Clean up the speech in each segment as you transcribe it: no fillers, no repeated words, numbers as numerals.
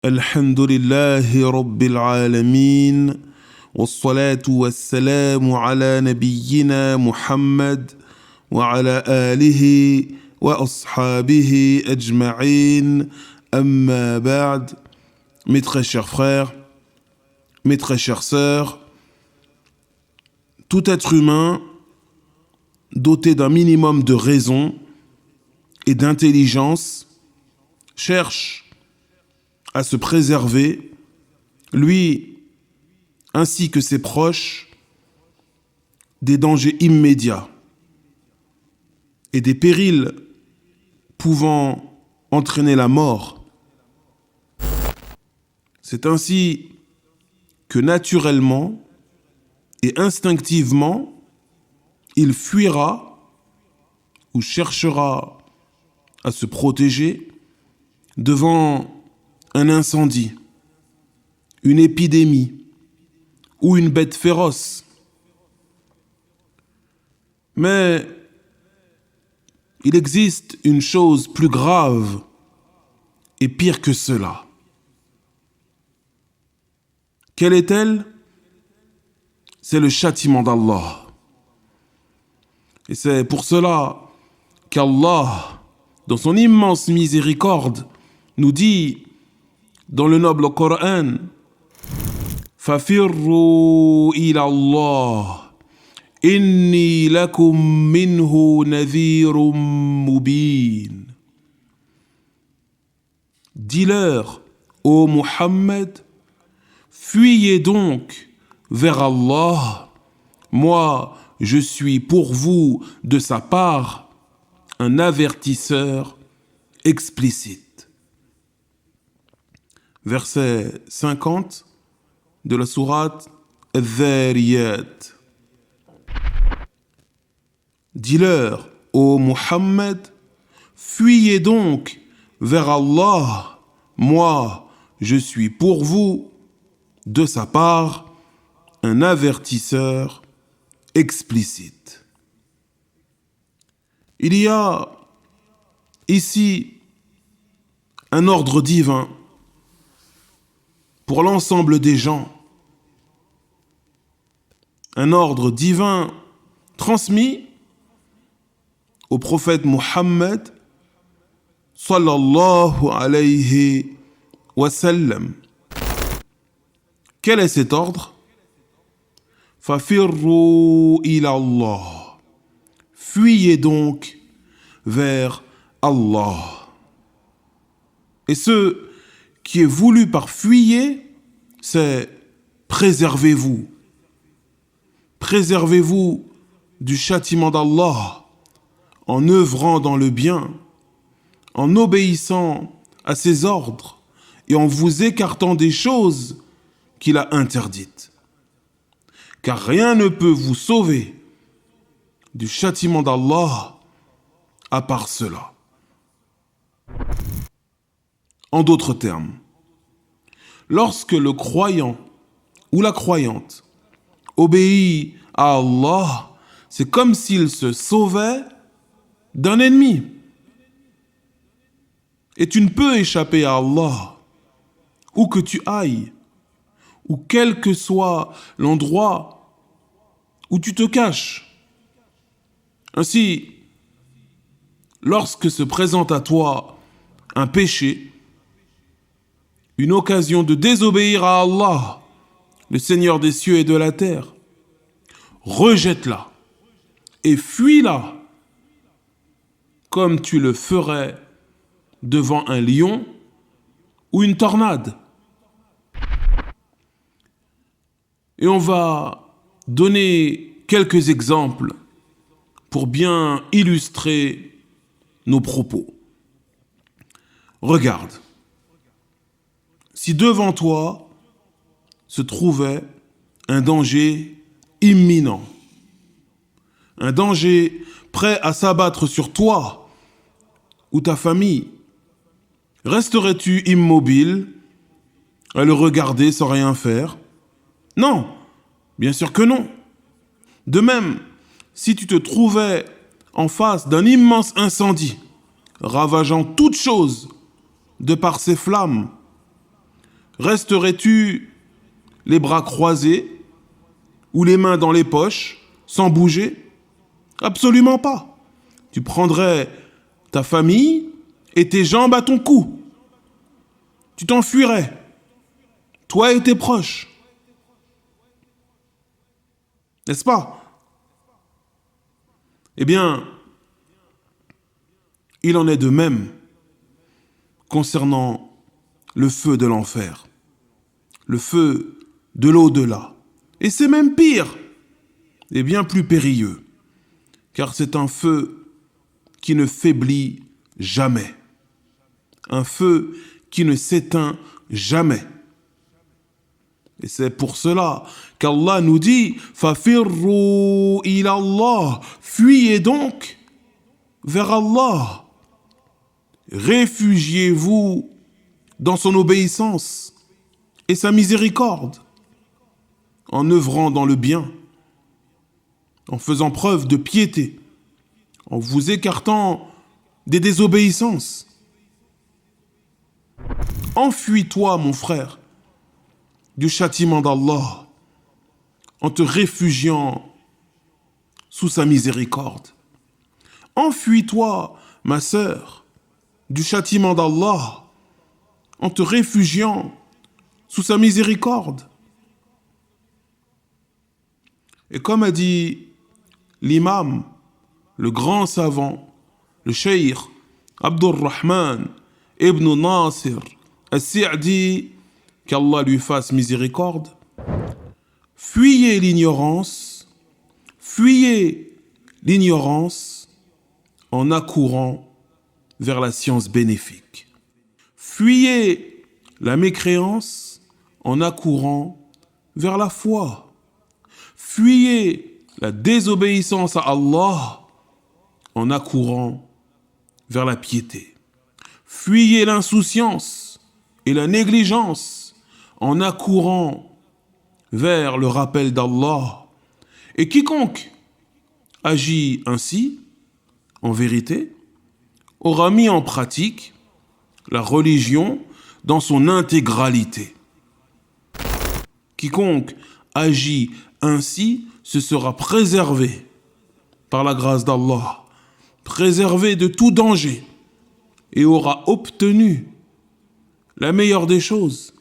الحمد لله رب العالمين والصلاة والسلام على نبينا محمد وعلى آله وأصحابه أجمعين أما بعد. Mes très chers frères, mes très chères sœurs, tout être humain doté d'un minimum de raison et d'intelligence cherche à se préserver, lui ainsi que ses proches, des dangers immédiats et des périls pouvant entraîner la mort. C'est ainsi que naturellement et instinctivement, il fuira ou cherchera à se protéger devant un incendie, une épidémie ou une bête féroce. Mais il existe une chose plus grave et pire que cela. Quelle est-elle? C'est le châtiment d'Allah. Et c'est pour cela qu'Allah, dans son immense miséricorde, nous dit dans le noble Coran: Fafirru ila Allah, inni lakum minhu nadhirun mubin. Dis-leur, ô Muhammad, fuyez donc vers Allah, moi je suis pour vous de sa part un avertisseur explicite. Verset 50 de la sourate Al-Dhariyat. Dis-leur, ô Muhammad, fuyez donc vers Allah, moi je suis pour vous de sa part un avertisseur explicite. Il y a ici un ordre divin pour l'ensemble des gens, un ordre divin transmis au prophète Muhammad sallallahu alayhi wa sallam. Quel est cet ordre? Fafirru ila Allah. Fuyez donc vers Allah. Et ce qui est voulu par fuyez, c'est préservez-vous. Préservez-vous du châtiment d'Allah en œuvrant dans le bien, en obéissant à ses ordres et en vous écartant des choses qu'il a interdites. Car rien ne peut vous sauver du châtiment d'Allah à part cela. En d'autres termes, lorsque le croyant ou la croyante obéit à Allah, c'est comme s'il se sauvait d'un ennemi. Et tu ne peux échapper à Allah, où que tu ailles, ou quel que soit l'endroit où tu te caches. Ainsi, lorsque se présente à toi un péché, une occasion de désobéir à Allah, le Seigneur des cieux et de la terre, rejette-la et fuis-la comme tu le ferais devant un lion ou une tornade. Et on va donner quelques exemples pour bien illustrer nos propos. Regarde. Si devant toi se trouvait un danger imminent, un danger prêt à s'abattre sur toi ou ta famille, resterais-tu immobile à le regarder sans rien faire? Non, bien sûr que non. De même, si tu te trouvais en face d'un immense incendie, ravageant toute chose de par ses flammes, Resterais-tu les bras croisés ou les mains dans les poches, sans bouger? Absolument pas. Tu prendrais ta famille et tes jambes à ton cou. Tu t'enfuirais, toi et tes proches. N'est-ce pas? Eh bien, il en est de même concernant le feu de l'enfer, le feu de l'au-delà. Et c'est même pire et bien plus périlleux, car c'est un feu qui ne faiblit jamais, un feu qui ne s'éteint jamais. Et c'est pour cela qu'Allah nous dit « Fafirru ila Allah » fuyez donc vers Allah. Réfugiez-vous dans son obéissance et sa miséricorde, en œuvrant dans le bien, en faisant preuve de piété, en vous écartant des désobéissances. Enfuis-toi, mon frère, du châtiment d'Allah, en te réfugiant sous sa miséricorde. Enfuis-toi, ma sœur, du châtiment d'Allah, en te réfugiant sous sa miséricorde. Et comme a dit l'imam, le grand savant, le cheikh Abdurrahman ibn Nasir al-Sa'di, qu'Allah lui fasse miséricorde, fuyez l'ignorance en accourant vers la science bénéfique. Fuyez la mécréance en accourant vers la foi. Fuyez la désobéissance à Allah en accourant vers la piété. Fuyez l'insouciance et la négligence en accourant vers le rappel d'Allah. Et quiconque agit ainsi, en vérité, aura mis en pratique la religion dans son intégralité. Quiconque agit ainsi se sera préservé par la grâce d'Allah, préservé de tout danger et aura obtenu la meilleure des choses,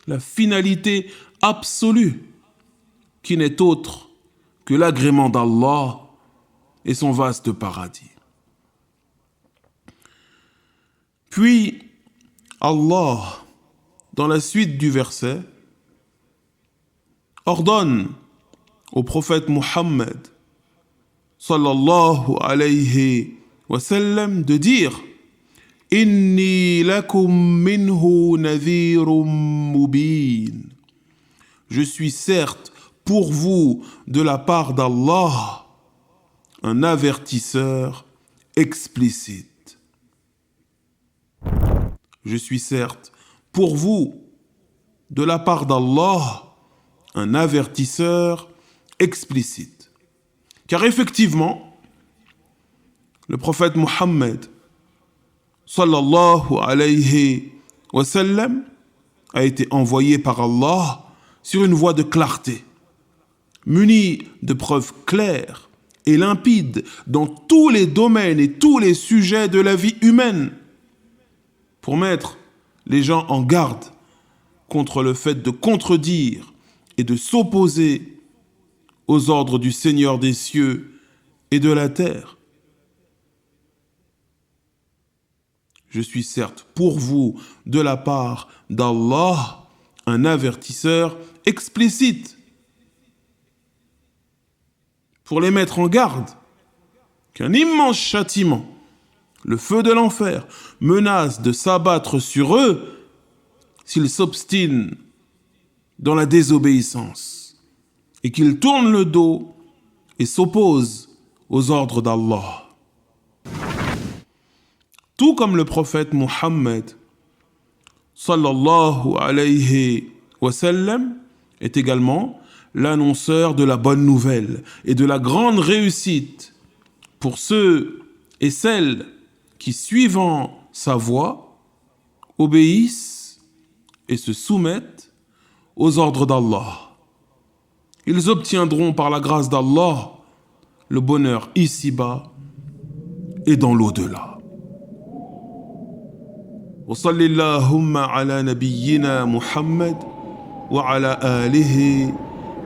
la finalité absolue qui n'est autre que l'agrément d'Allah et son vaste paradis. Puis Allah, dans la suite du verset, ordonne au prophète Muhammad sallallahu alayhi wa sallam de dire « Inni lakum minhu nadhirun mubin » Je suis certes pour vous de la part d'Allah un avertisseur explicite. Je suis certes pour vous de la part d'Allah un avertisseur explicite. Car effectivement, le prophète Muhammad sallallahu alayhi wa sallam a été envoyé par Allah sur une voie de clarté, muni de preuves claires et limpides dans tous les domaines et tous les sujets de la vie humaine, pour mettre les gens en garde contre le fait de contredire et de s'opposer aux ordres du Seigneur des cieux et de la terre. Je suis certes pour vous de la part d'Allah un avertisseur explicite pour les mettre en garde qu'un immense châtiment, le feu de l'enfer, menace de s'abattre sur eux s'ils s'obstinent dans la désobéissance et qu'ils tournent le dos et s'opposent aux ordres d'Allah. Tout comme le prophète Muhammad sallallahu alayhi wa sallam est également l'annonceur de la bonne nouvelle et de la grande réussite pour ceux et celles qui, suivant sa voie, obéissent et se soumettent aux ordres d'Allah. Ils obtiendront par la grâce d'Allah le bonheur ici-bas et dans l'au-delà. Wa sallallahu ala nabiyyina Muhammad wa ala alihi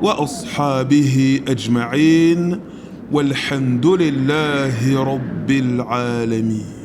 wa ashabihi ajma'in walhamdulillahi rabbil alamin.